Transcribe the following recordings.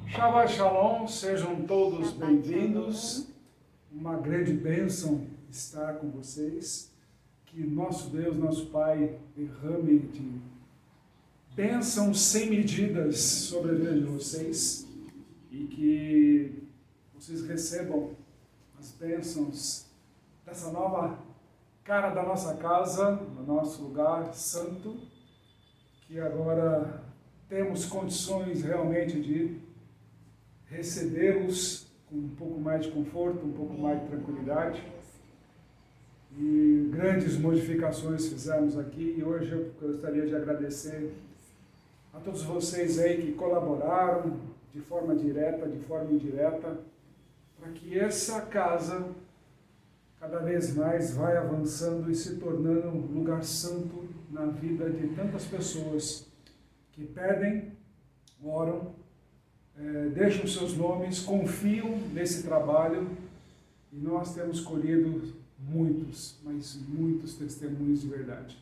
Shabbat Shalom, sejam todos bem-vindos. Uma grande bênção estar com vocês. Que nosso Deus, nosso Pai, derrame de bênçãos sem medidas sobre a vida de vocês e que vocês recebam as bênçãos dessa nova cara da nossa casa, do nosso lugar santo, que agora temos condições realmente de recebê-los com um pouco mais de conforto, um pouco mais de tranquilidade. E grandes modificações fizemos aqui e hoje eu gostaria de agradecer a todos vocês aí que colaboraram de forma direta, de forma indireta, para que essa casa cada vez mais vai avançando e se tornando um lugar santo na vida de tantas pessoas que pedem, oram, deixam seus nomes, confiam nesse trabalho e nós temos colhido muitos, mas muitos testemunhos de verdade.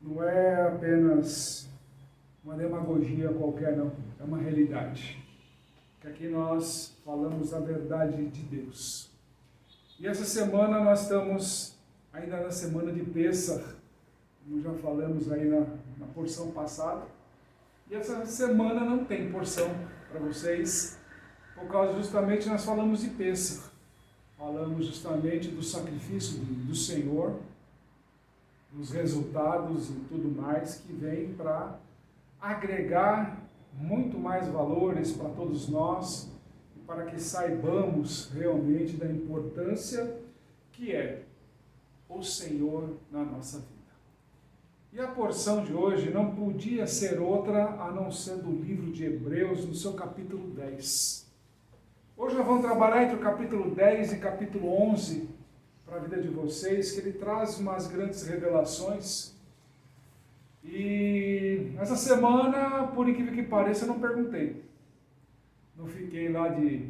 Não é apenas uma demagogia qualquer, não, é uma realidade. Que aqui nós falamos a verdade de Deus. E essa semana nós estamos ainda na semana de Pêssar, como já falamos aí na porção passada. E essa semana não tem porção para vocês, por causa justamente nós falamos de Pêssar. Falamos justamente do sacrifício do Senhor, dos resultados e tudo mais que vem para agregar muito mais valores para todos nós e para que saibamos realmente da importância que é o Senhor na nossa vida. E a porção de hoje não podia ser outra a não ser do livro de Hebreus, no seu capítulo 10. Hoje nós vamos trabalhar entre o capítulo 10 e capítulo 11 para a vida de vocês, que ele traz umas grandes revelações. E essa semana, por incrível que pareça, eu não perguntei. Não fiquei lá de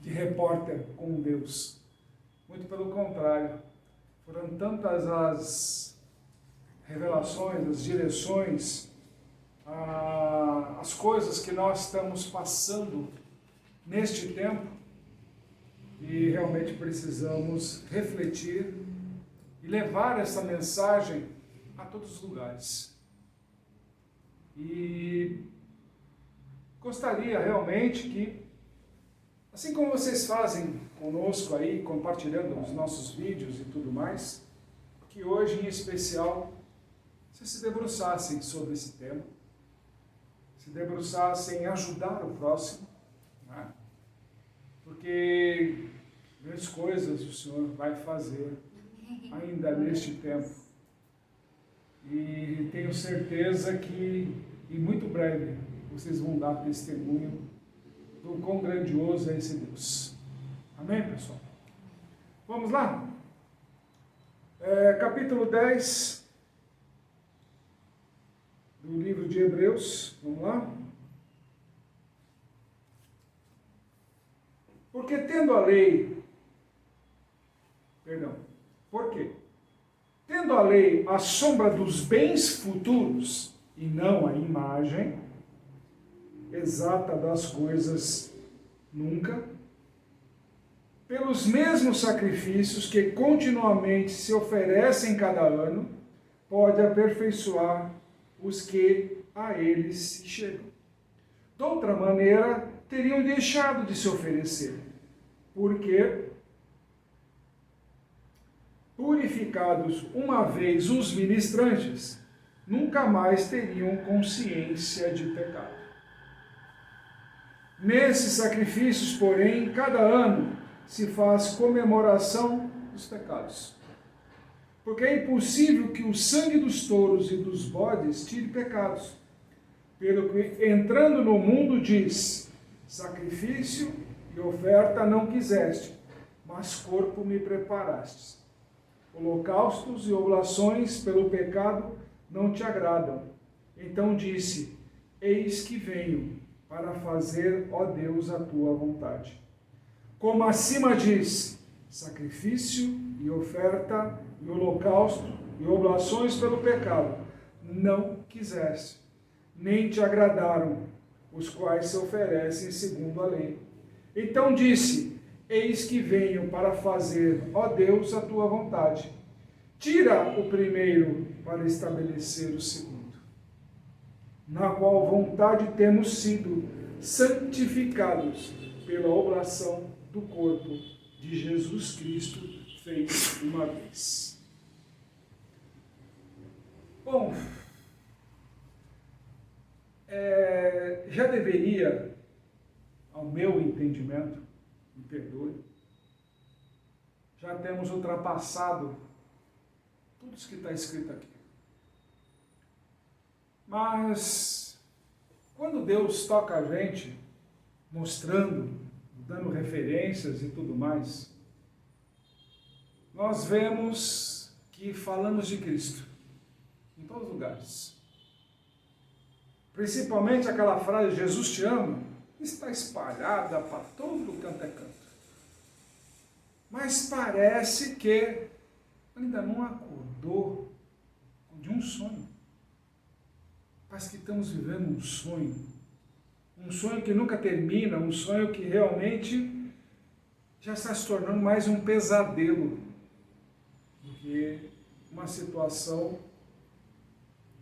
repórter com Deus. Muito pelo contrário. Foram tantas as revelações, as direções, as coisas que nós estamos passando neste tempo e realmente precisamos refletir e levar essa mensagem a todos os lugares. E gostaria realmente que, assim como vocês fazem conosco aí, compartilhando os nossos vídeos e tudo mais, que hoje em especial vocês se debruçassem sobre esse tema, se debruçassem em ajudar o próximo, né? Porque grandes coisas o Senhor vai fazer ainda neste tempo. E tenho certeza que em muito breve vocês vão dar testemunho do quão grandioso é esse Deus. Amém, pessoal? Vamos lá? Capítulo 10 do livro de Hebreus. Vamos lá? Porque tendo a lei... Por quê? Tendo a lei a sombra dos bens futuros e não a imagem exata das coisas nunca, pelos mesmos sacrifícios que continuamente se oferecem cada ano, pode aperfeiçoar os que a eles se chegam. De outra maneira, teriam deixado de se oferecer, porque purificados uma vez os ministrantes, nunca mais teriam consciência de pecado. Nesses sacrifícios, porém, cada ano se faz comemoração dos pecados. Porque é impossível que o sangue dos touros e dos bodes tire pecados. Pelo que, entrando no mundo, diz: sacrifício e oferta não quiseste, mas corpo me preparastes. Holocaustos e oblações pelo pecado não te agradam. Então disse: eis que venho para fazer, ó Deus, a tua vontade. Como acima diz: sacrifício e oferta e holocausto e oblações pelo pecado não quiseste, nem te agradaram. os quais se oferecem segundo a lei. Então disse: eis que venho para fazer, ó Deus, a tua vontade. Tira o primeiro para estabelecer o segundo, na qual vontade temos sido santificados pela oblação do corpo de Jesus Cristo, feito uma vez. Bom, já deveria, ao meu entendimento, me perdoe, já temos ultrapassado tudo isso que está escrito aqui. Mas, quando Deus toca a gente, mostrando, dando referências e tudo mais, nós vemos que falamos de Cristo em todos os lugares. Principalmente aquela frase, Jesus te ama, está espalhada para todo canto é canto. Mas parece que ainda não acordou de um sonho. Parece que estamos vivendo um sonho que nunca termina, um sonho que realmente já está se tornando mais um pesadelo do que uma situação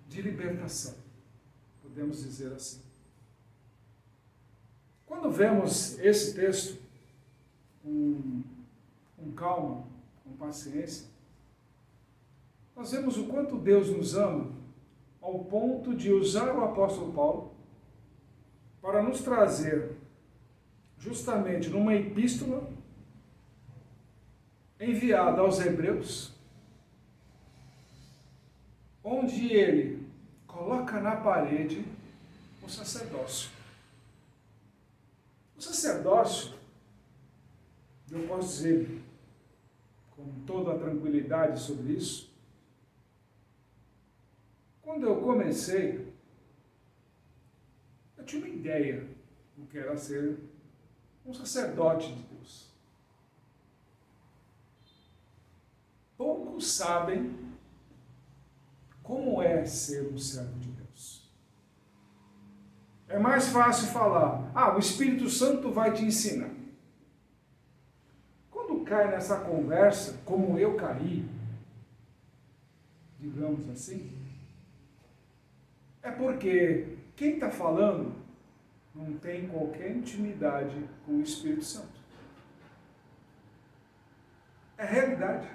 de libertação, podemos dizer assim. Quando vemos esse texto com calma, com paciência, nós vemos o quanto Deus nos ama ao ponto de usar o apóstolo Paulo para nos trazer justamente numa epístola enviada aos Hebreus, onde ele coloca na parede o sacerdócio. O sacerdócio, eu posso dizer com toda a tranquilidade sobre isso, quando eu comecei, eu tinha uma ideia do que era ser um sacerdote de Deus. Poucos sabem como é ser um servo de Deus. É mais fácil falar, o Espírito Santo vai te ensinar. Quando cai nessa conversa, como eu caí, digamos assim, é porque quem está falando não tem qualquer intimidade com o Espírito Santo. É realidade,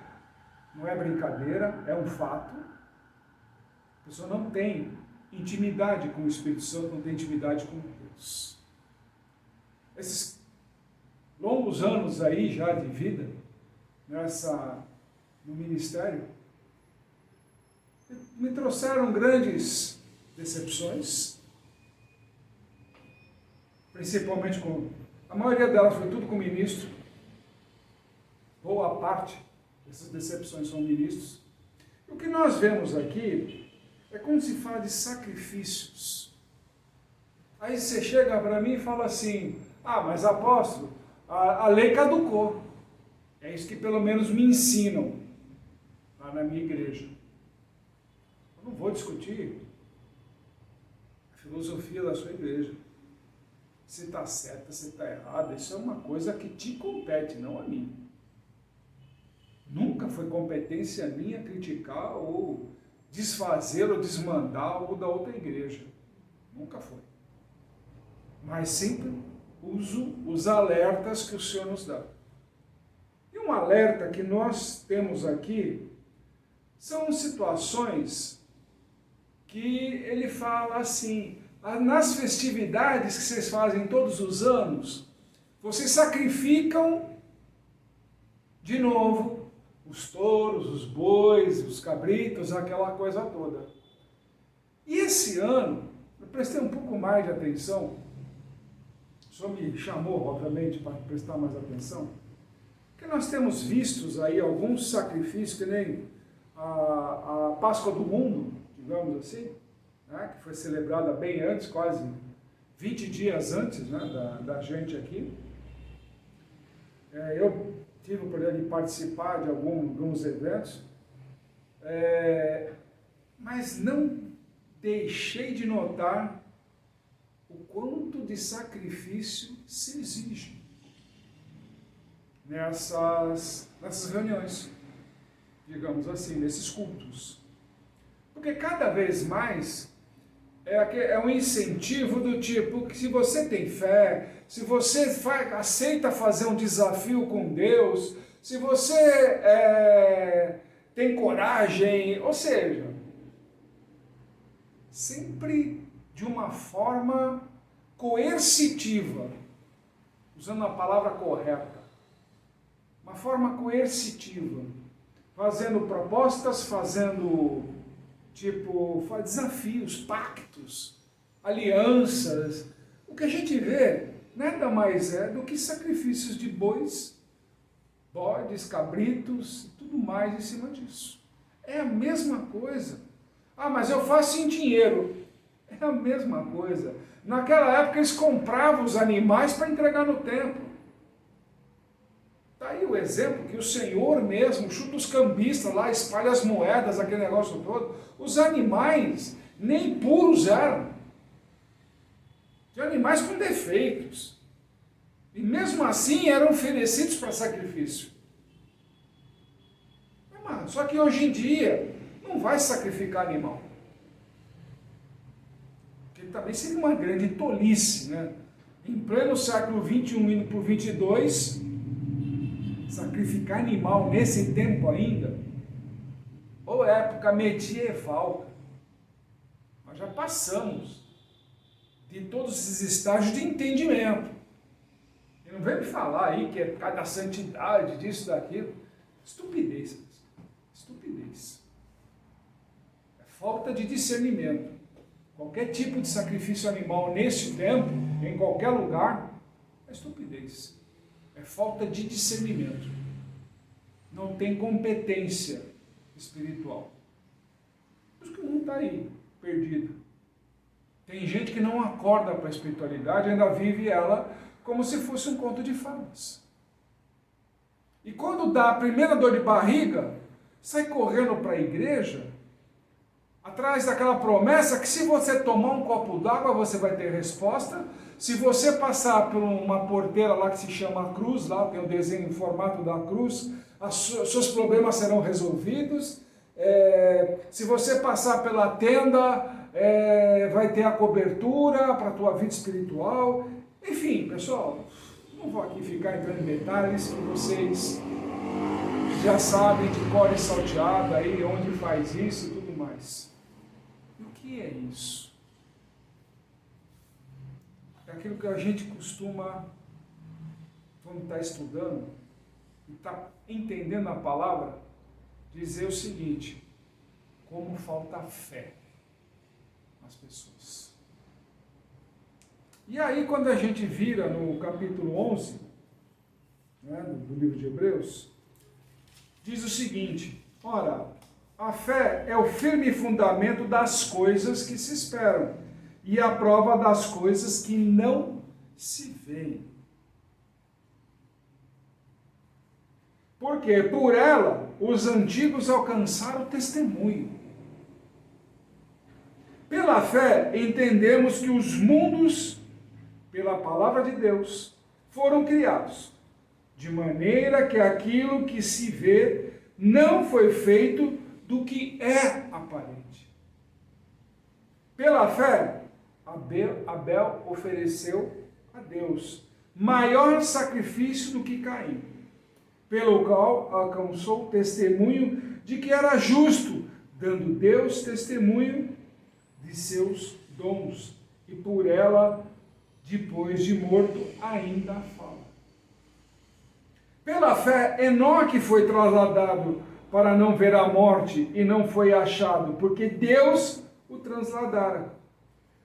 não é brincadeira, é um fato. A pessoa não tem intimidade com o Espírito Santo, não tem intimidade com Deus. Esses longos anos aí já de vida, no ministério, me trouxeram grandes decepções, principalmente a maioria delas foi tudo com ministro, boa parte dessas decepções são ministros. O que nós vemos aqui é quando se fala de sacrifícios. Aí você chega para mim e fala assim, mas apóstolo, a lei caducou. É isso que pelo menos me ensinam lá na minha igreja. Eu não vou discutir a filosofia da sua igreja. Se está certa, se está errada, isso é uma coisa que te compete, não a mim. Nunca foi competência minha criticar ou desfazer ou desmandar algo da outra igreja. Nunca foi. Mas sempre uso os alertas que o Senhor nos dá. E um alerta que nós temos aqui são situações que ele fala assim, nas festividades que vocês fazem todos os anos, vocês sacrificam de novo os touros, os bois, os cabritos, aquela coisa toda. E esse ano, eu prestei um pouco mais de atenção, o senhor me chamou, obviamente, para prestar mais atenção, porque nós temos vistos aí alguns sacrifícios, que nem a Páscoa do Mundo, digamos assim, né, que foi celebrada bem antes, quase 20 dias antes, né, da gente aqui. Eu tive o prazer de participar de alguns eventos, mas não deixei de notar o quanto de sacrifício se exige nessas reuniões, digamos assim, nesses cultos. Porque cada vez mais é um incentivo do tipo que se você tem fé, se você aceita fazer um desafio com Deus, se você tem coragem, ou seja, sempre de uma forma coercitiva, usando a palavra correta, uma forma coercitiva, fazendo propostas, fazendo desafios, pactos, alianças. O que a gente vê nada mais é do que sacrifícios de bois, bodes, cabritos e tudo mais em cima disso. É a mesma coisa. Ah, mas eu faço em dinheiro. É a mesma coisa. Naquela época eles compravam os animais para entregar no templo. Está aí o exemplo que o Senhor mesmo chuta os cambistas lá, espalha as moedas, aquele negócio todo. Os animais nem puros eram. De animais com defeitos. E mesmo assim eram oferecidos para sacrifício. Só que hoje em dia não vai sacrificar animal. Porque também seria uma grande tolice, né? Em pleno século XXI, indo para o XXII, sacrificar animal nesse tempo ainda, ou época medieval, nós já passamos de todos esses estágios de entendimento. E não vem me falar aí que é por causa da santidade, disso, daquilo. Estupidez. Estupidez. É falta de discernimento. Qualquer tipo de sacrifício animal nesse tempo, em qualquer lugar, é estupidez. É falta de discernimento. Não tem competência espiritual. Por isso que o mundo está aí, perdido. Tem gente que não acorda para a espiritualidade, ainda vive ela como se fosse um conto de fadas. E quando dá a primeira dor de barriga, sai correndo para a igreja, atrás daquela promessa que se você tomar um copo d'água, você vai ter resposta. Se você passar por uma porteira lá que se chama cruz, lá tem o desenho em formato da cruz, seus problemas serão resolvidos. Se você passar pela tenda, vai ter a cobertura para a tua vida espiritual. Enfim, pessoal, não vou aqui ficar entrando em detalhes que vocês já sabem de cor e salteado aí, onde faz isso e tudo mais. E o que é isso? É aquilo que a gente costuma, quando está estudando e está entendendo a palavra, dizer o seguinte: como falta fé nas pessoas. E aí, quando a gente vira no capítulo 11, né, do livro de Hebreus, diz o seguinte: ora, a fé é o firme fundamento das coisas que se esperam e a prova das coisas que não se veem. Porque por ela os antigos alcançaram o testemunho. Pela fé entendemos que os mundos, pela palavra de Deus, foram criados, de maneira que aquilo que se vê não foi feito do que é aparente. Pela fé, Abel ofereceu a Deus maior sacrifício do que Caim, pelo qual alcançou o testemunho de que era justo, dando Deus testemunho de seus dons, e por ela, depois de morto, ainda fala. Pela fé, Enoque foi trasladado para não ver a morte, e não foi achado, porque Deus o transladara,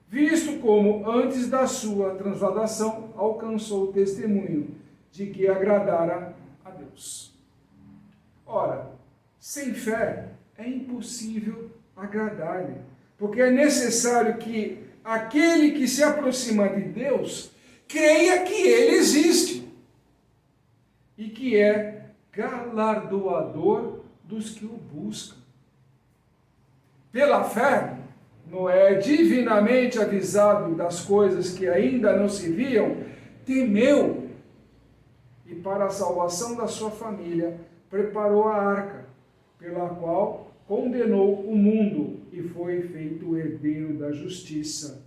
visto como antes da sua transladação alcançou o testemunho de que agradara a Deus. Ora, sem fé é impossível agradar-lhe, porque é necessário que aquele que se aproxima de Deus creia que Ele existe e que é galardoador dos que o buscam. Pela fé, Noé, divinamente avisado das coisas que ainda não se viam, temeu e, para a salvação da sua família, preparou a arca, pela qual condenou o mundo e foi feito herdeiro da justiça,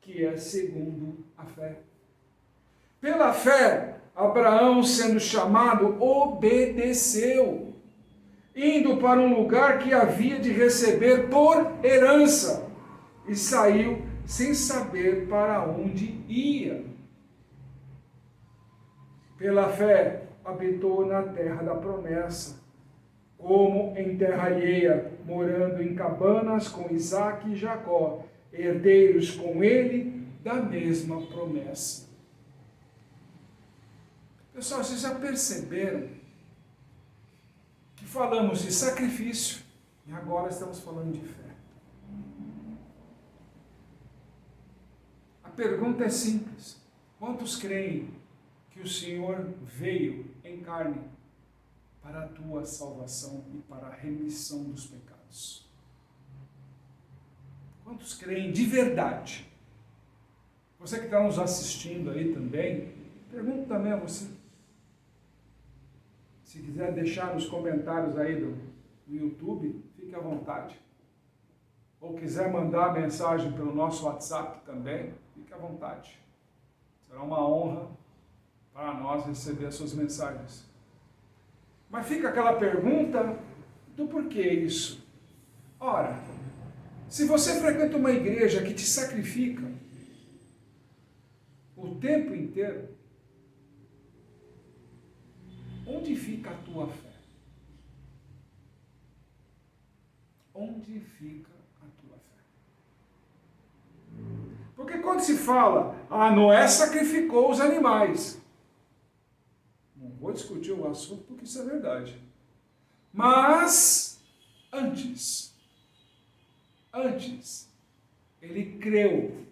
que é segundo a fé. Pela fé, Abraão, sendo chamado, obedeceu, indo para um lugar que havia de receber por herança, e saiu sem saber para onde ia. Pela fé, habitou na terra da promessa, como em terra alheia, morando em cabanas com Isaque e Jacó, herdeiros com ele da mesma promessa. Pessoal, vocês já perceberam que falamos de sacrifício e agora estamos falando de fé? A pergunta é simples: quantos creem que o Senhor veio em carne para a tua salvação e para a remissão dos pecados? Quantos creem de verdade? Você que está nos assistindo aí também, pergunto também a você. Se quiser deixar nos comentários aí do YouTube, fique à vontade. Ou quiser mandar mensagem pelo nosso WhatsApp também, fique à vontade. Será uma honra para nós receber as suas mensagens. Mas fica aquela pergunta do porquê isso. Ora, se você frequenta uma igreja que te sacrifica o tempo inteiro, onde fica a tua fé? Onde fica a tua fé? Porque quando se fala, Noé sacrificou os animais. Não vou discutir o assunto porque isso é verdade. Mas, antes, ele creu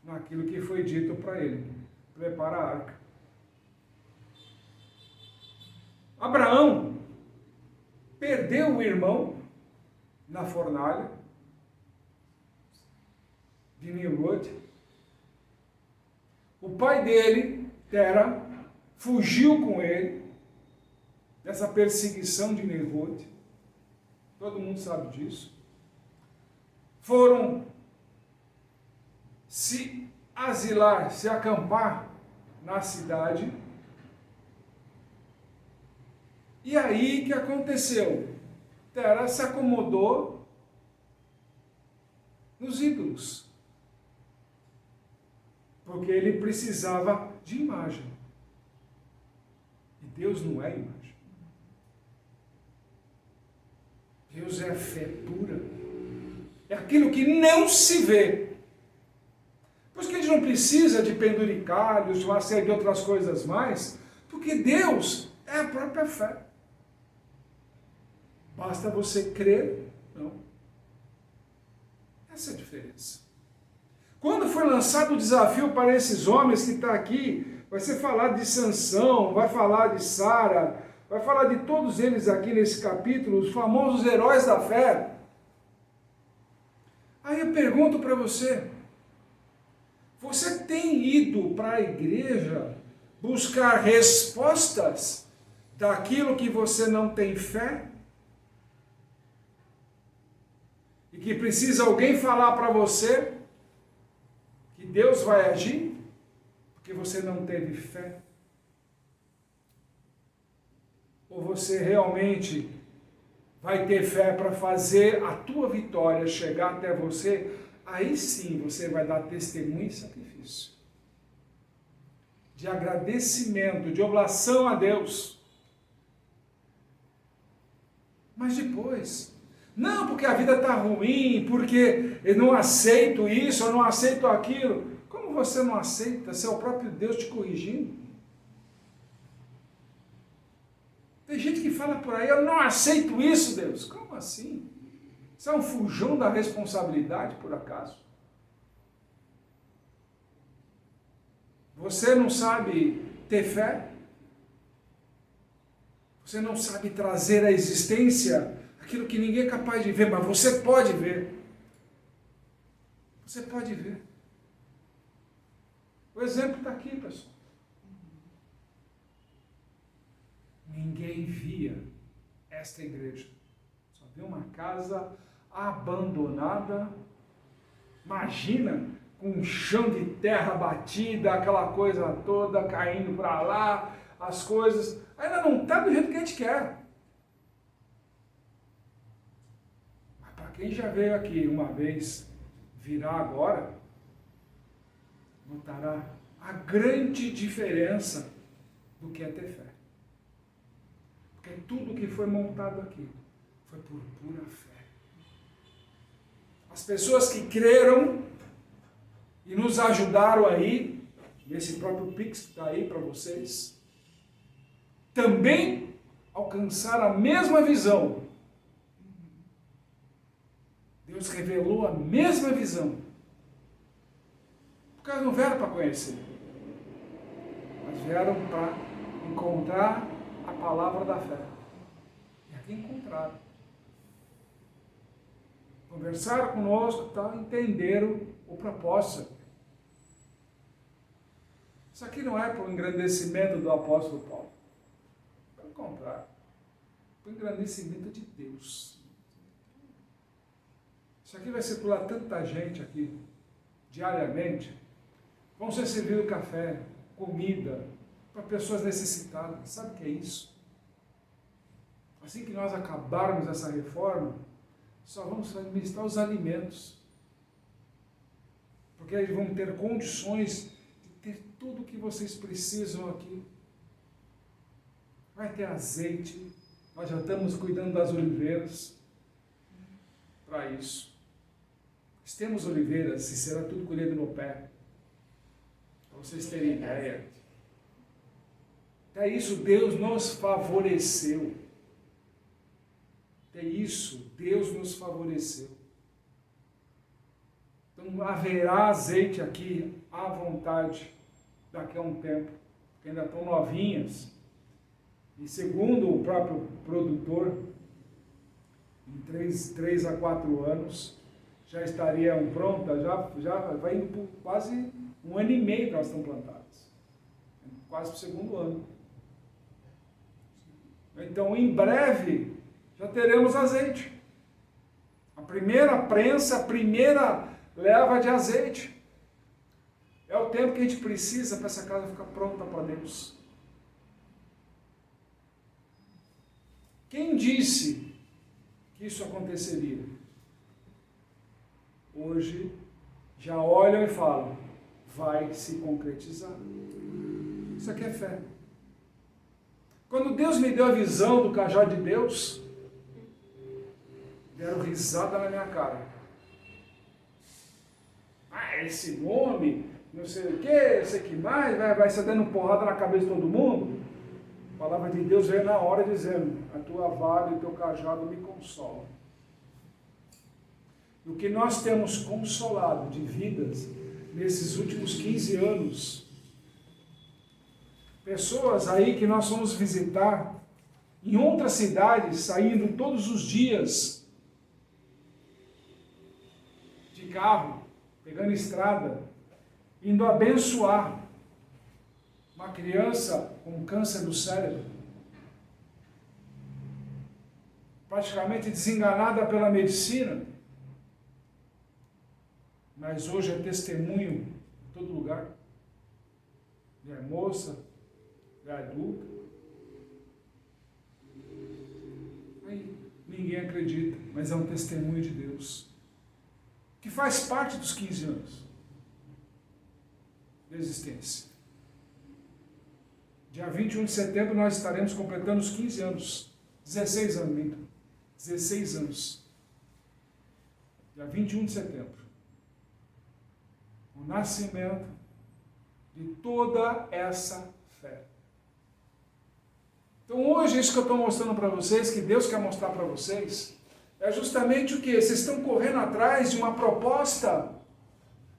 naquilo que foi dito para ele. Prepara a arca. Abraão perdeu o irmão na fornalha de Nimrod. O pai dele, Tera, fugiu com ele dessa perseguição de Nimrod. Todo mundo sabe disso. Foram se asilar, se acampar na cidade. E aí, o que aconteceu? Tera se acomodou nos ídolos, porque ele precisava de imagem. E Deus não é imagem. Deus é fé pura. É aquilo que não se vê. Por isso que a gente não precisa de penduricalhos, de uma série de outras coisas mais, porque Deus é a própria fé. Basta você crer, não. Essa é a diferença. Quando foi lançado o desafio para esses homens que estão aqui, vai ser falado de Sansão, vai falar de Sara, vai falar de todos eles aqui nesse capítulo, os famosos heróis da fé. Aí eu pergunto para você, você tem ido para a igreja buscar respostas daquilo que você não tem fé? E que precisa alguém falar para você que Deus vai agir, porque você não teve fé? Ou você realmente vai ter fé para fazer a tua vitória chegar até você? Aí sim você vai dar testemunho e sacrifício, de agradecimento, de oblação a Deus. Mas depois, não, porque a vida está ruim, porque eu não aceito isso, eu não aceito aquilo. Como você não aceita se é o próprio Deus te corrigindo? Tem gente que fala por aí, eu não aceito isso, Deus. Como assim? Isso é um fujão da responsabilidade, por acaso? Você não sabe ter fé? Você não sabe trazer à existência aquilo que ninguém é capaz de ver, mas você pode ver. Você pode ver. O exemplo está aqui, pessoal. Ninguém via esta igreja. Só via uma casa abandonada. Imagina, com um chão de terra batida, aquela coisa toda caindo para lá, as coisas. Ainda não está do jeito que a gente quer. Mas para quem já veio aqui uma vez, virá agora, notará a grande diferença do que é ter fé. Porque tudo que foi montado aqui foi por pura fé. As pessoas que creram e nos ajudaram aí, nesse próprio Pix que está aí para vocês, também alcançaram a mesma visão. Deus revelou a mesma visão. Porque elas não vieram para conhecer. Elas vieram para encontrar a palavra da fé. E aqui encontraram. Conversaram conosco, tá? Entenderam o propósito. Isso aqui não é para o engrandecimento do apóstolo Paulo. Pelo contrário. Para o engrandecimento de Deus. Isso aqui vai circular tanta gente aqui, diariamente. Vão ser servido café, comida, para pessoas necessitadas. Sabe o que é isso? Assim que nós acabarmos essa reforma, só vamos administrar os alimentos. Porque eles vão ter condições de ter tudo o que vocês precisam aqui. Vai ter azeite. Nós já estamos cuidando das oliveiras para isso. Se temos oliveiras, se será tudo colhido no pé. Para vocês terem ideia. Até isso Deus nos favoreceu. Até isso Deus nos favoreceu. Então haverá azeite aqui à vontade daqui a um tempo, porque ainda estão novinhas. E segundo o próprio produtor, em 3 a 4 anos, já estariam prontas, já vai indo por quase 1 ano e meio que elas estão plantadas. Quase para o 2º ano. Então, em breve, já teremos azeite. A primeira prensa, a primeira leva de azeite. É o tempo que a gente precisa para essa casa ficar pronta para Deus. Quem disse que isso aconteceria? Hoje já olham e falam, vai se concretizar. Isso aqui é fé. Quando Deus me deu a visão do cajado de Deus, deram risada na minha cara. Ah, esse nome, não sei o que, não sei o que mais, vai ser dando porrada na cabeça de todo mundo. A palavra de Deus veio na hora dizendo, a tua vara e o teu cajado me consolam. O que nós temos consolado de vidas nesses últimos 15 anos, pessoas aí que nós fomos visitar em outras cidades, saindo todos os dias de carro, pegando estrada, indo abençoar uma criança com câncer do cérebro, praticamente desenganada pela medicina, mas hoje é testemunho em todo lugar. Já é moça, já é adulta. Aí ninguém acredita, mas é um testemunho de Deus, que faz parte dos 15 anos de existência. Dia 21 de setembro nós estaremos completando os 15 anos, 16 anos, minto. 16 anos. Dia 21 de setembro. O nascimento de toda essa fé. Então hoje isso que eu estou mostrando para vocês, que Deus quer mostrar para vocês, é justamente o que? Vocês estão correndo atrás de uma proposta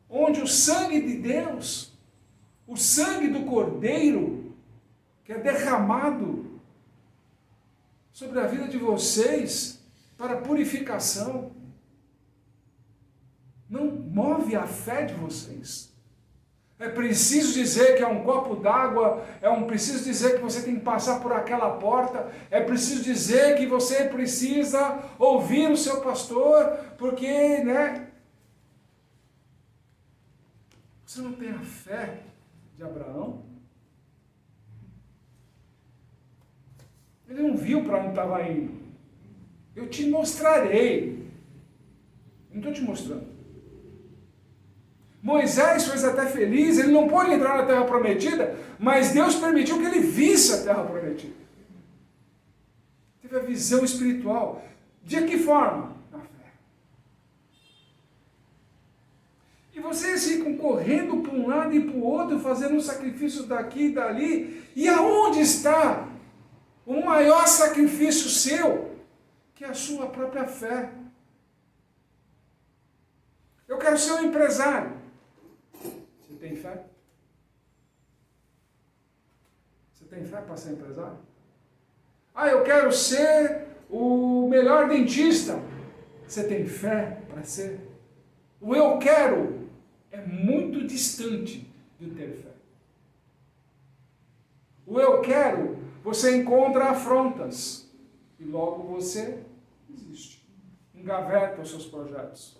onde o sangue de Deus, o sangue do Cordeiro, que é derramado sobre a vida de vocês para purificação, move a fé de vocês. É preciso dizer que é um copo d'água, preciso dizer que você tem que passar por aquela porta, é preciso dizer que você precisa ouvir o seu pastor, porque, você não tem a fé de Abraão? Ele não viu para onde estava indo. Eu te mostrarei. Não estou te mostrando. Moisés foi até feliz, ele não pôde entrar na terra prometida, mas Deus permitiu que ele visse a terra prometida. Teve a visão espiritual. De que forma? Na fé. E vocês ficam correndo para um lado e para o outro, fazendo sacrifícios daqui e dali. E aonde está o maior sacrifício seu? Que é a sua própria fé. Eu quero ser um empresário. Você tem fé? Você tem fé para ser empresário? Eu quero ser o melhor dentista. Você tem fé para ser? O eu quero é muito distante de ter fé. O eu quero, você encontra afrontas e logo você desiste. Engaveta os seus projetos.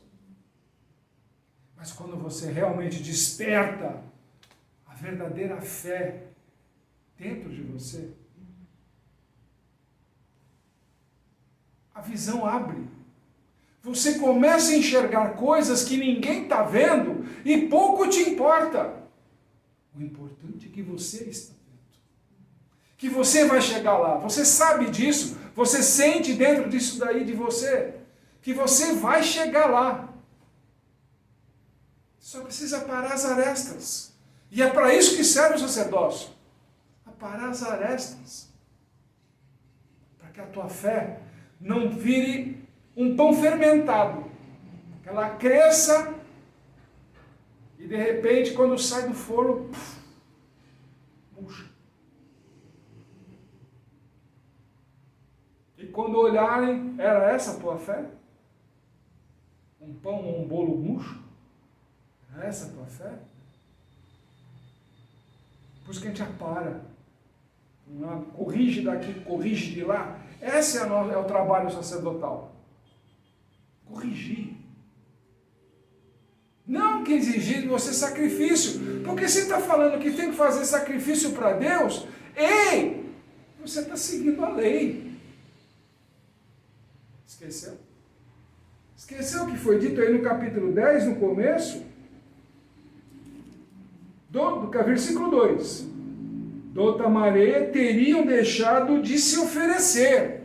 Mas quando você realmente desperta a verdadeira fé dentro de você, a visão abre. Você começa a enxergar coisas que ninguém está vendo e pouco te importa. O importante é que você está vendo. Que você vai chegar lá. Você sabe disso. Você sente dentro disso daí de você. Que você vai chegar lá. Só precisa parar as arestas. E é para isso que serve o sacerdócio. A parar as arestas. Para que a tua fé não vire um pão fermentado. Que ela cresça e de repente quando sai do forno, murcha. E quando olharem, era essa a tua fé? Um pão ou um bolo murcho? Era essa a tua fé? Por isso que a gente apara. Corrige daqui, corrige de lá. Esse é o trabalho sacerdotal. Corrigir. Não que exigir de você sacrifício. Porque se está falando que tem que fazer sacrifício para Deus, ei, você está seguindo a lei. Esqueceu? Esqueceu o que foi dito aí no capítulo 10, no começo? Do versículo 2. Do Tamaré teriam deixado de se oferecer,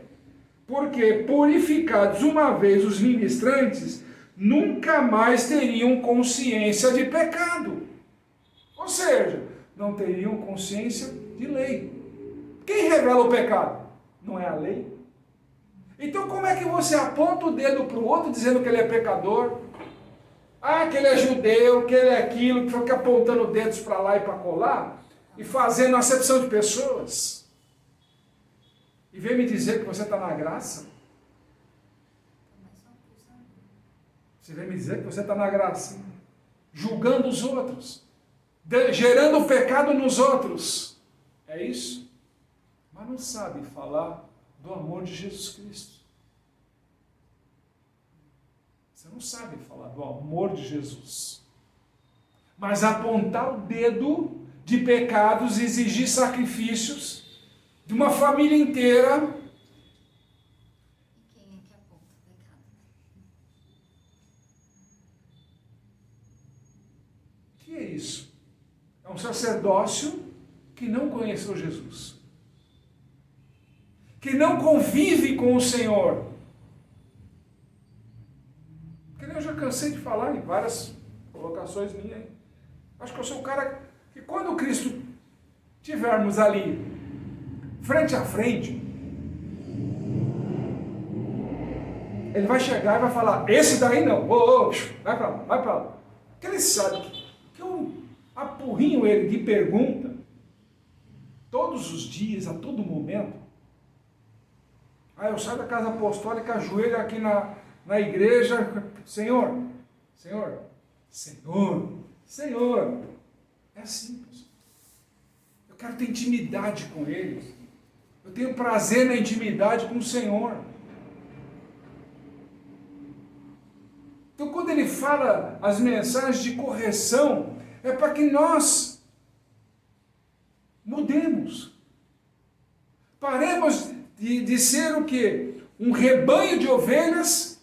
porque purificados uma vez os ministrantes, nunca mais teriam consciência de pecado. Ou seja, não teriam consciência de lei. Quem revela o pecado? Não é a lei? Então como é que você aponta o dedo para o outro dizendo que ele é pecador? Que ele é judeu, que ele é aquilo, que fica apontando dedos para lá e para colar, e fazendo acepção de pessoas. E vem me dizer que você está na graça? Você vem me dizer que você está na graça? Julgando os outros, gerando o pecado nos outros. É isso? Mas não sabe falar do amor de Jesus Cristo. Você não sabe falar do amor de Jesus. Mas apontar o dedo de pecados e exigir sacrifícios de uma família inteira. E quem é que aponta o pecado? O que é isso? É um sacerdócio que não conheceu Jesus. Que não convive com o Senhor. Eu já cansei de falar em várias colocações minhas. Acho que eu sou o cara que quando Cristo tivermos ali, frente a frente, ele vai chegar e vai falar, esse daí não, vai para lá, vai para lá. Porque ele sabe que eu apurrinho ele de pergunta, todos os dias, a todo momento. Eu saio da casa apostólica, ajoelho aqui na igreja, Senhor, Senhor, Senhor. É simples. Eu quero ter intimidade com Ele. Eu tenho prazer na intimidade com o Senhor. Então, quando Ele fala as mensagens de correção, é para que nós mudemos. Paremos de ser o quê? Um rebanho de ovelhas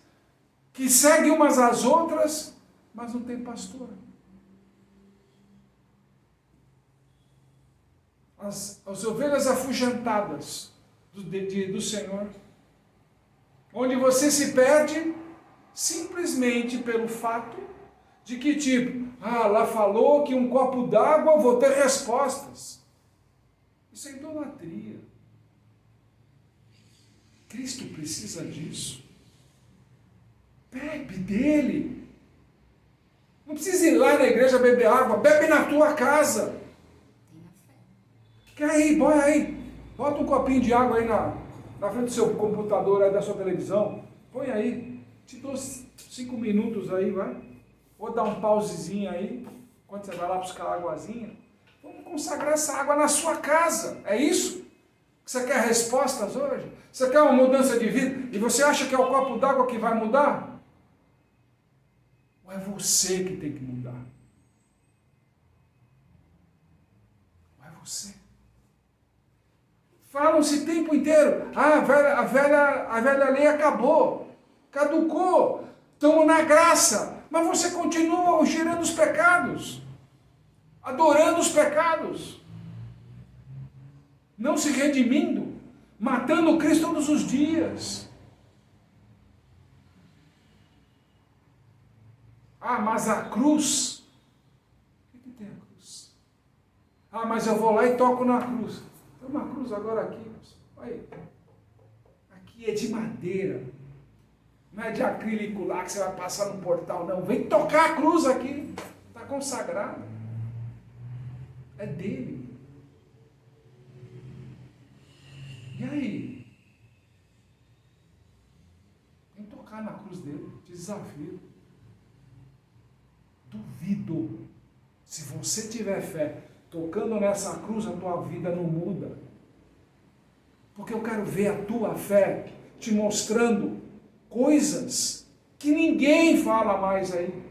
que seguem umas às outras, mas não tem pastor. As ovelhas afugentadas do Senhor, onde você se perde simplesmente pelo fato de que tipo, lá falou que um copo d'água eu vou ter respostas. Isso é idolatria. Cristo precisa disso. Bebe dele. Não precisa ir lá na igreja beber água, bebe na tua casa. Quer aí, põe aí. Bota um copinho de água aí na frente do seu computador, aí da sua televisão. Põe aí. Te dou 5 minutos aí, vai. Vou dar um pausezinho aí, quando você vai lá buscar a águazinha. Vamos consagrar essa água na sua casa. É isso? Você quer respostas hoje? Você quer uma mudança de vida? E você acha que é o copo d'água que vai mudar? Ou é você que tem que mudar? Ou é você? Falam-se o tempo inteiro, a velha lei acabou, caducou, estamos na graça, mas você continua gerando os pecados, adorando os pecados, não se redimindo, matando Cristo todos os dias. Mas a cruz, o que tem a cruz? Mas eu vou lá e toco na cruz. Tem uma cruz agora aqui, olha aí. Aqui é de madeira, não é de acrílico lá que você vai passar no portal, não. Vem tocar a cruz aqui, está consagrada. É dele. E aí? Vem tocar na cruz dele, te desafio. Duvido, se você tiver fé, tocando nessa cruz, a tua vida não muda. Porque eu quero ver a tua fé te mostrando coisas que ninguém fala mais aí.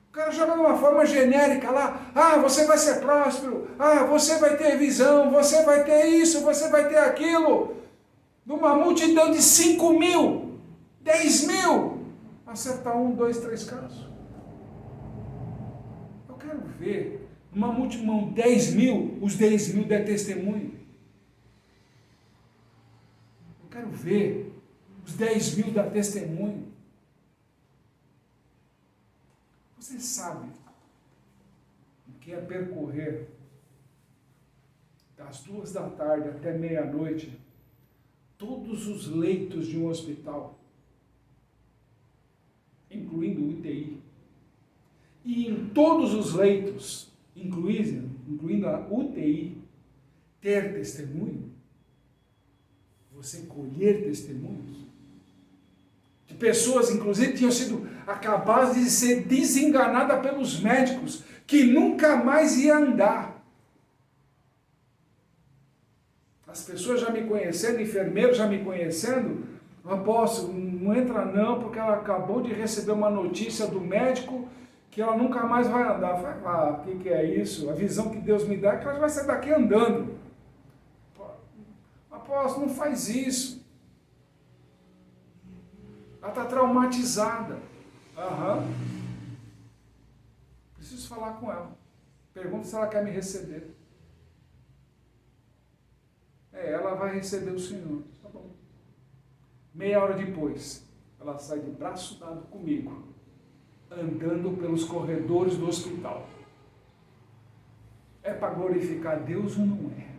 O cara joga de uma forma genérica lá, você vai ser próspero, você vai ter visão, você vai ter isso, você vai ter aquilo. Numa multidão de 5.000, 10.000, acerta 1, 2, 3 casos. Eu quero ver uma multidão, 10.000, os 10.000 der testemunho. Eu quero ver os 10.000 dar testemunho. Você sabe o que é percorrer das 2 da tarde até meia-noite todos os leitos de um hospital, incluindo o UTI, e em todos os leitos, incluindo a UTI, ter testemunho? Você colher testemunhos de pessoas, inclusive, que tinham sido acabadas de ser desenganadas pelos médicos, que nunca mais ia andar. As pessoas já me conhecendo, enfermeiros já me conhecendo, apóstolo, não entra não, porque ela acabou de receber uma notícia do médico que ela nunca mais vai andar. Eu falei, o que é isso? A visão que Deus me dá é que ela vai sair daqui andando. Apóstolo, não faz isso. Ela está traumatizada. Preciso falar com ela. Pergunta se ela quer me receber. Ela vai receber o Senhor. Tá bom. Meia hora depois, ela sai de braço dado comigo, andando pelos corredores do hospital. É para glorificar Deus ou não é?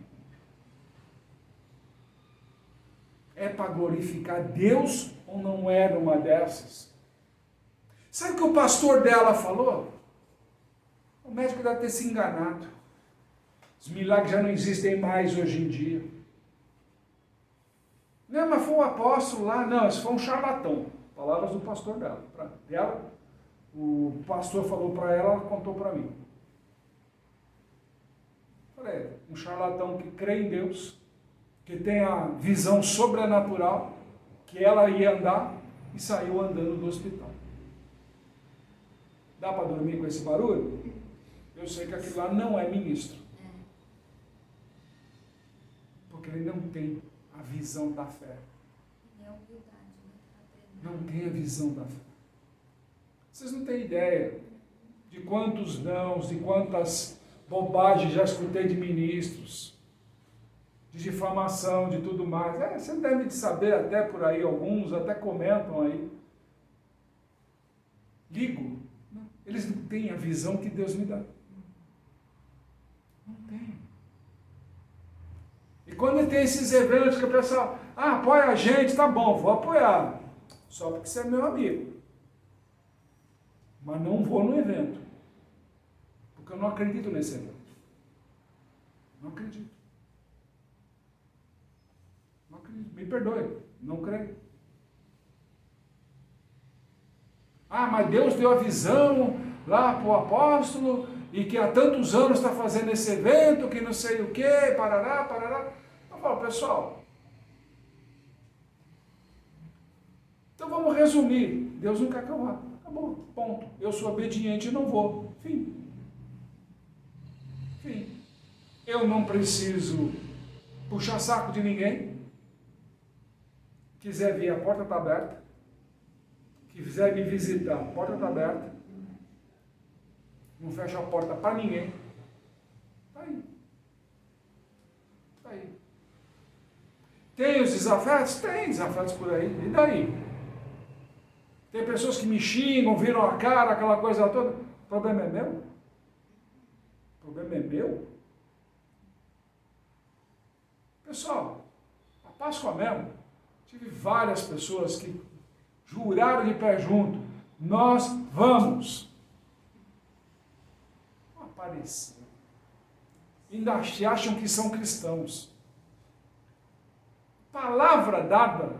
É para glorificar Deus ou não é numa dessas? Sabe o que o pastor dela falou? O médico deve ter se enganado. Os milagres já não existem mais hoje em dia. Não, mas foi um apóstolo lá. Não, esse foi um charlatão. Palavras do pastor dela. o pastor falou para ela, ela contou para mim. Falei, um charlatão que crê em Deus, que tem a visão sobrenatural, que ela ia andar e saiu andando do hospital. Dá para dormir com esse barulho? Eu sei que aquilo lá não é ministro. Porque ele não tem a visão da fé. Não tem a visão da fé. Vocês não têm ideia de quantos nãos, de quantas bobagens já escutei de ministros, de difamação, de tudo mais. Você deve saber até por aí, alguns até comentam aí. Ligo. Eles não têm a visão que Deus me dá. Não tem. E quando tem esses eventos que o pessoal, apoia a gente, tá bom, vou apoiar. Só porque você é meu amigo. Mas não vou no evento. Porque eu não acredito nesse evento. Não acredito. Não acredito. Me perdoe. Não creio. Mas Deus deu a visão lá para o apóstolo e que há tantos anos está fazendo esse evento, que não sei o que, parará, parará. Eu falo, pessoal, então vamos resumir. Deus não quer que eu vá. Acabou, ponto. Eu sou obediente e não vou. Fim. Fim. Eu não preciso puxar saco de ninguém. Quiser vir, a porta está aberta. Quiser me visitar, a porta está aberta. Não fecha a porta para ninguém. Está aí. Está aí. Tem os desafetos? Tem desafetos por aí. E daí? Tem pessoas que me xingam, viram a cara, aquela coisa toda. O problema é meu? O problema é meu? Pessoal, a Páscoa mesmo, tive várias pessoas que juraram de pé junto, nós vamos. Não apareceu. Ainda acham que são cristãos. Palavra dada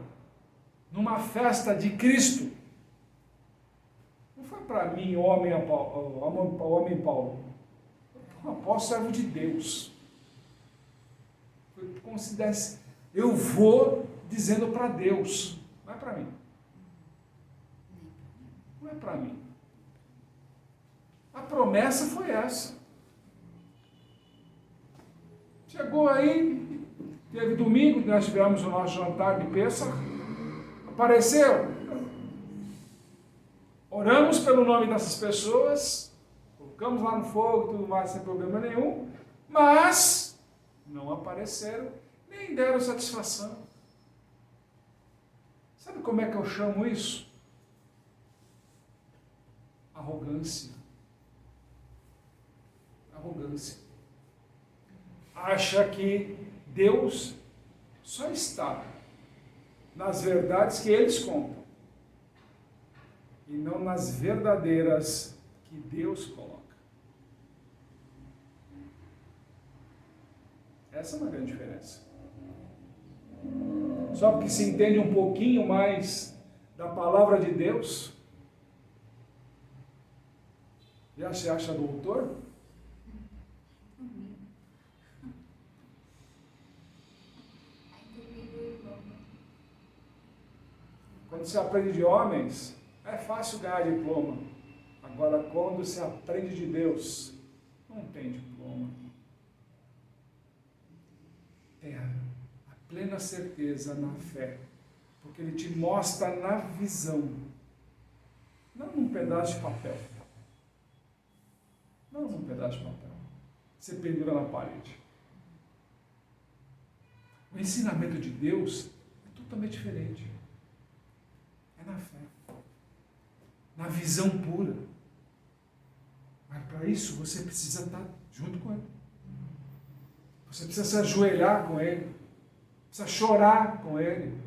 numa festa de Cristo. Não foi para mim, homem Paulo. Foi um apóstolo, servo de Deus. Foi como se desse, eu vou dizendo para Deus, não é para mim. Não é para mim. A promessa foi essa. Chegou aí, teve domingo, nós tivemos o nosso jantar de Pêssar, apareceu. Oramos pelo nome dessas pessoas, colocamos lá no fogo, tudo mais, sem problema nenhum, mas não apareceram, nem deram satisfação. Sabe como é que eu chamo isso? Arrogância. Arrogância. Acha que Deus só está nas verdades que eles contam e não nas verdadeiras que Deus coloca. Essa é uma grande diferença. Só porque se entende um pouquinho mais da palavra de Deus, já se acha doutor? Quando se aprende de homens, é fácil ganhar diploma. Agora, quando se aprende de Deus, não tem diploma. Tem a plena certeza na fé, porque Ele te mostra na visão, não num pedaço de papel. Não num pedaço de papel. Você pendura na parede. O ensinamento de Deus é totalmente diferente. É na fé. Na visão pura. Mas para isso você precisa estar junto com Ele. Você precisa se ajoelhar com Ele. Precisa chorar com Ele.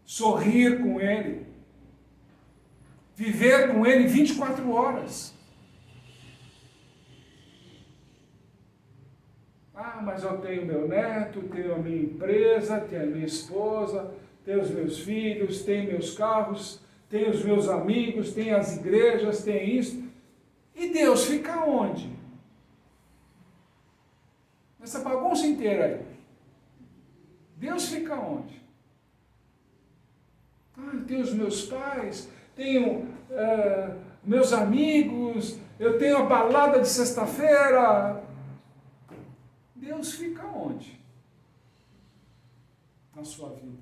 Sorrir com Ele. Viver com Ele 24 horas. Mas eu tenho meu neto, tenho a minha empresa, tenho a minha esposa, tenho os meus filhos, tenho meus carros, tem os meus amigos, tem as igrejas, tem isso. E Deus fica onde? Nessa bagunça inteira aí. Deus fica onde? Eu tenho os meus pais, tenho meus amigos, eu tenho a balada de sexta-feira. Deus fica onde? Na sua vida.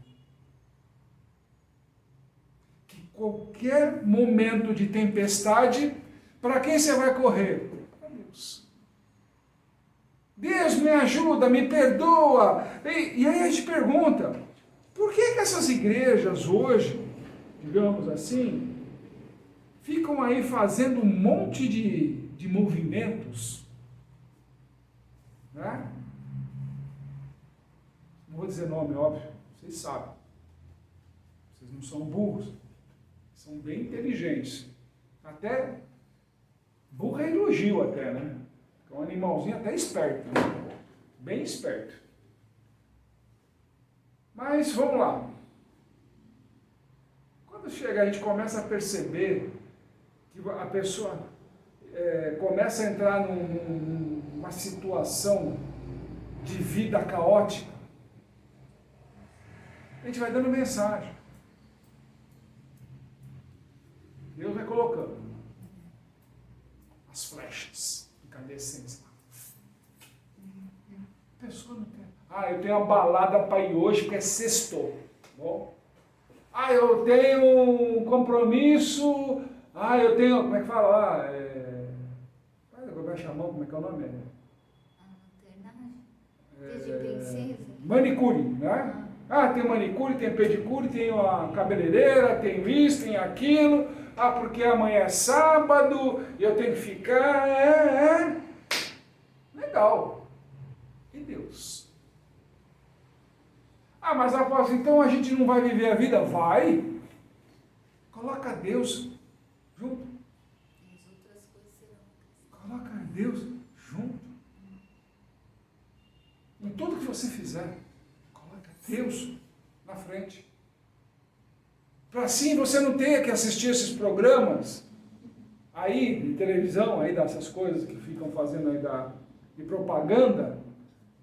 Que qualquer momento de tempestade, para quem você vai correr? Para Deus. Deus me ajuda, me perdoa. E aí a gente pergunta, por que essas igrejas hoje, digamos assim, ficam aí fazendo um monte de movimentos, né? Não vou dizer nome, óbvio, vocês sabem. Vocês não são burros, são bem inteligentes. Até burro é elogio até, né? É um animalzinho até esperto, né? Bem esperto. Mas vamos lá. Quando chega, a gente começa a perceber que a pessoa começa a entrar numa situação de vida caótica, a gente vai dando mensagem. Deus vai colocando as flechas incandescentes. A pessoa não tem. Eu tenho uma balada para ir hoje porque é sextou. Bom. Eu tenho um compromisso. Eu tenho. Como é que fala lá? Como é que chamou? Como é que é o nome? Manicure, né? Tem manicure, tem pedicure, tem a cabeleireira, tem isso, tem aquilo. Porque amanhã é sábado e eu tenho que ficar. Legal. E Deus? Mas apóstolo, então a gente não vai viver a vida? Vai. Coloca Deus junto. Coloca Deus junto. Em tudo que você fizer, coloca Deus na frente. Para assim você não tenha que assistir esses programas aí de televisão, aí dessas coisas que ficam fazendo aí de propaganda,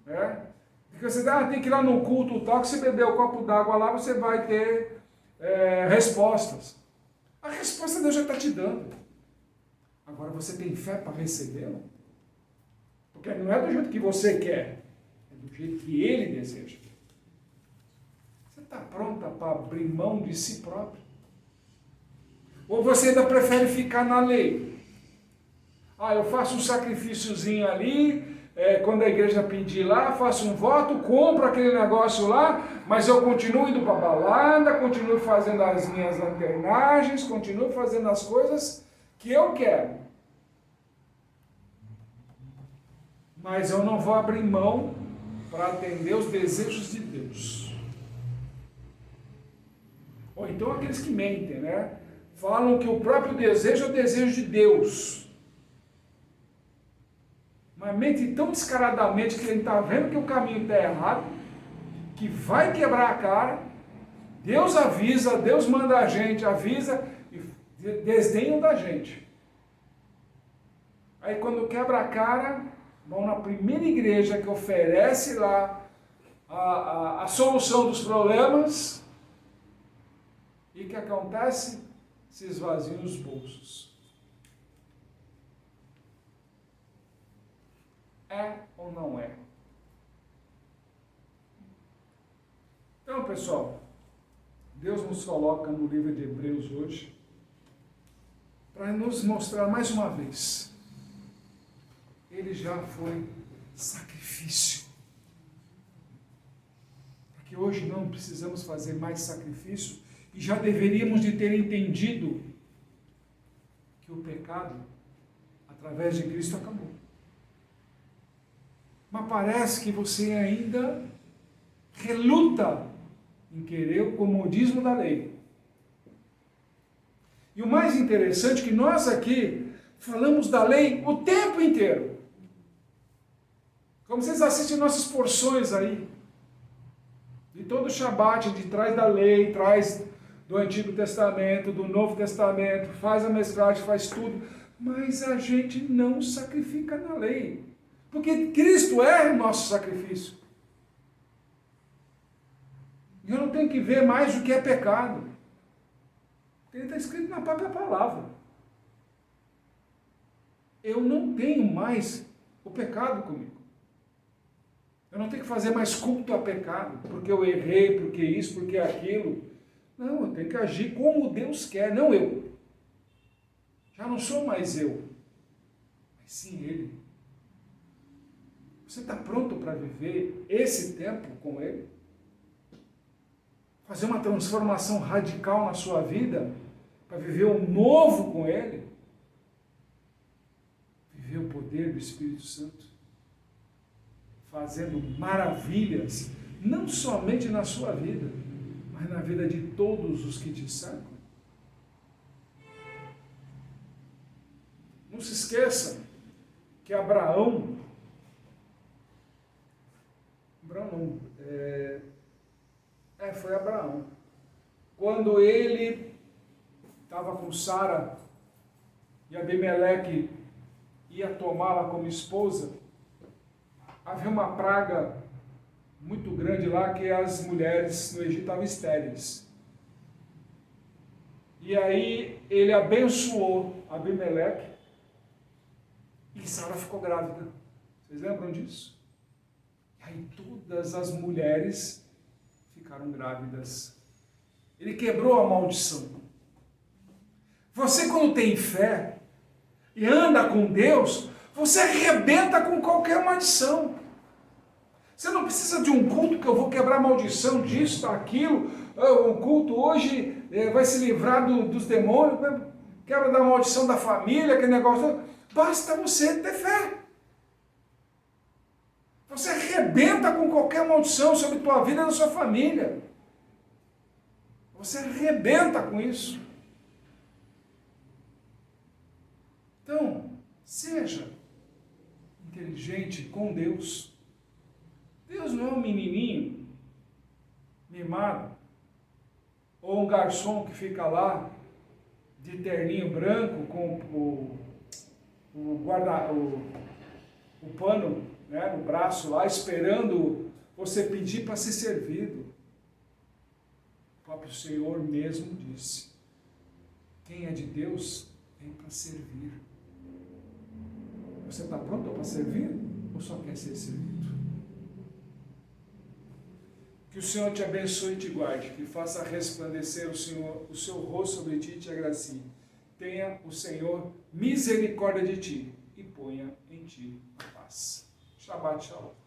né? Porque você tem que ir lá no culto tal, que você beber o copo d'água lá, você vai ter respostas. A resposta Deus já está te dando. Agora você tem fé para recebê-la? Porque não é do jeito que você quer, é do jeito que Ele deseja. Você está pronta para abrir mão de si próprio? Ou você ainda prefere ficar na lei? Eu faço um sacrifíciozinho ali, quando a igreja pedir lá, faço um voto, compro aquele negócio lá, mas eu continuo indo para a balada, continuo fazendo as minhas lanternagens, continuo fazendo as coisas que eu quero. Mas eu não vou abrir mão para atender os desejos de Deus. Ou então aqueles que mentem, né? Falam que o próprio desejo é o desejo de Deus. Mas mente tão descaradamente que ele está vendo que o caminho está errado, que vai quebrar a cara. Deus avisa, Deus manda a gente, avisa e desdenham da gente. Aí quando quebra a cara, vão na primeira igreja que oferece lá a solução dos problemas. E o que acontece? Se esvaziam os bolsos. É ou não é? Então, pessoal, Deus nos coloca no livro de Hebreus hoje para nos mostrar mais uma vez. Ele já foi sacrifício. Porque hoje não precisamos fazer mais sacrifício e já deveríamos de ter entendido que o pecado, através de Cristo, acabou. Mas parece que você ainda reluta em querer o comodismo da lei. E o mais interessante é que nós aqui falamos da lei o tempo inteiro. Como vocês assistem nossas porções aí, de todo o Shabat, de trás da lei, trás do Antigo Testamento, do Novo Testamento, faz a mesclagem, faz tudo, mas a gente não sacrifica na lei, porque Cristo é o nosso sacrifício. E eu não tenho que ver mais o que é pecado. Ele está escrito na própria palavra. Eu não tenho mais o pecado comigo. Eu não tenho que fazer mais culto a pecado, porque eu errei, porque isso, porque aquilo. Não, eu tenho que agir como Deus quer, não eu. Já não sou mais eu, mas sim Ele. Você está pronto para viver esse tempo com Ele? Fazer uma transformação radical na sua vida, para viver o novo com Ele? Viver o poder do Espírito Santo, fazendo maravilhas, não somente na sua vida, mas na vida de todos os que te cercam. Não se esqueça que Abraão foi Abraão. Quando ele estava com Sara e Abimeleque ia tomá-la como esposa, havia uma praga muito grande lá, que as mulheres no Egito estavam estéreis. E aí ele abençoou Abimeleque e Sara ficou grávida. Vocês lembram disso? E aí todas as mulheres ficaram grávidas. Ele quebrou a maldição. Você, quando tem fé e anda com Deus, você arrebenta com qualquer maldição. Você não precisa de um culto que eu vou quebrar a maldição disso, daquilo. O culto hoje vai se livrar dos demônios, quebra da maldição da família, aquele negócio. Basta você ter fé. Você arrebenta com qualquer maldição sobre a tua vida e da sua família. Você arrebenta com isso. Então, seja inteligente com Deus. Deus não é um menininho mimado, ou um garçom que fica lá de terninho branco com o pano, né, no braço lá, esperando você pedir para ser servido. O próprio Senhor mesmo disse: quem é de Deus vem para servir. Você está pronto para servir ou só quer ser servido? Que o Senhor te abençoe e te guarde, que faça resplandecer o seu rosto sobre ti e te agracie. Tenha o Senhor misericórdia de ti e ponha em ti a paz. Shabbat Shalom.